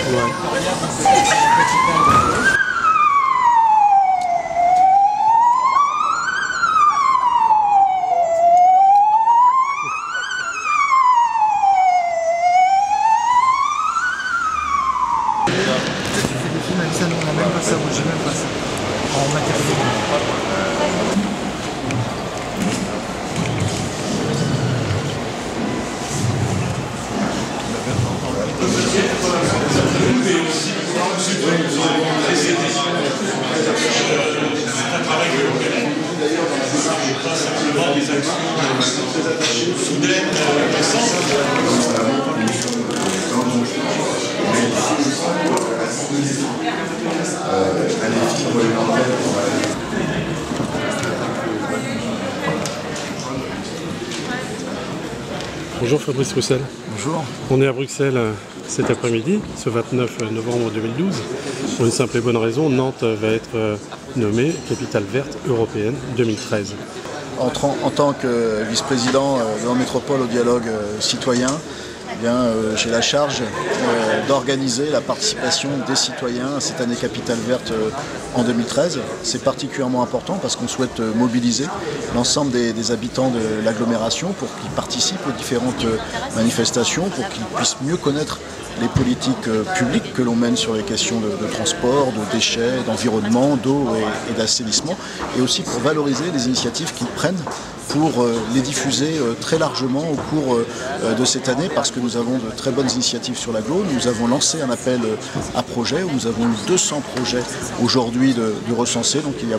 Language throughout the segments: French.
Ça, non, on n'a même pas ça, moi j'ai même pas ça. En matériel. C'est un travail que l'on fait. Pas simplement des actions soudaines, Bonjour Fabrice Roussel. Bonjour. On est à Bruxelles cet après-midi, ce 29 novembre 2012. Pour une simple et bonne raison, Nantes va être nommée capitale verte européenne 2013. En tant que vice-président de la métropole au dialogue citoyen, j'ai la charge d'organiser la participation des citoyens à cette année capitale verte en 2013. C'est particulièrement important parce qu'on souhaite mobiliser l'ensemble des habitants de l'agglomération pour qu'ils participent aux différentes manifestations, pour qu'ils puissent mieux connaître les politiques publiques que l'on mène sur les questions de transport, de déchets, d'environnement, d'eau et d'assainissement, et aussi pour valoriser les initiatives qu'ils prennent pour les diffuser très largement au cours de cette année, parce que nous avons de très bonnes initiatives sur l'agglo. Nous avons lancé un appel à projets où nous avons eu 200 projets aujourd'hui de recensés, donc il y a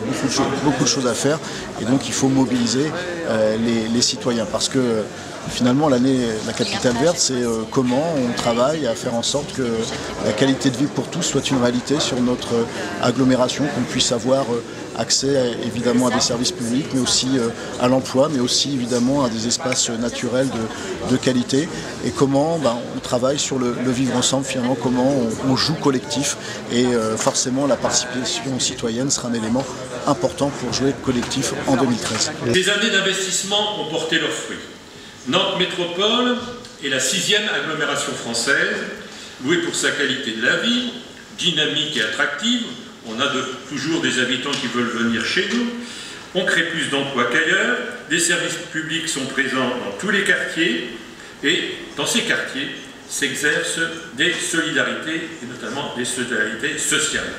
beaucoup de choses à faire, et donc il faut mobiliser les citoyens, parce que finalement la capitale verte, c'est comment on travaille à faire en sorte que la qualité de vie pour tous soit une réalité sur notre agglomération, qu'on puisse avoir accès évidemment à des services publics, mais aussi à l'emploi, mais aussi évidemment à des espaces naturels de qualité, et comment on travaille sur le vivre ensemble, finalement comment on joue collectif, et forcément la participation citoyenne sera un élément important pour jouer collectif en 2013. Ces années d'investissement ont porté leurs fruits. Nantes Métropole est la 6e agglomération française, louée pour sa qualité de la vie, dynamique et attractive. On a toujours des habitants qui veulent venir chez nous. On crée plus d'emplois qu'ailleurs. Des services publics sont présents dans tous les quartiers. Et dans ces quartiers s'exercent des solidarités, et notamment des solidarités sociales.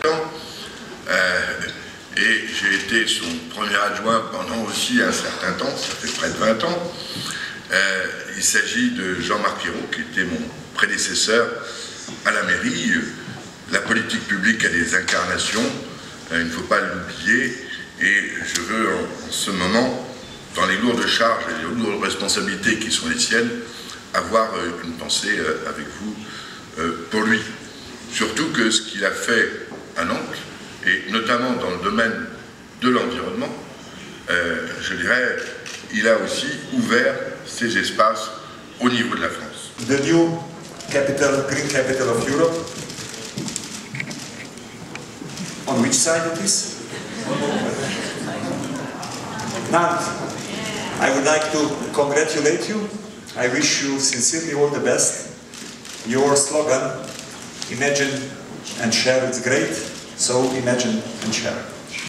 Et j'ai été son premier adjoint pendant aussi un certain temps, ça fait près de 20 ans. Il s'agit de Jean-Marc Ayrault, qui était mon prédécesseur à la mairie. La politique publique a des incarnations, il ne faut pas l'oublier, et je veux en ce moment, dans les lourdes charges et les lourdes responsabilités qui sont les siennes, avoir une pensée avec vous pour lui. Surtout que ce qu'il a fait à Nantes, et notamment dans le domaine de l'environnement, je dirais, il a aussi ouvert ces espaces au niveau de la France. The new green capital of Europe. On which side it is? Nantes, I would like to congratulate you. I wish you sincerely all the best. Your slogan, imagine and share, is great, so imagine and share.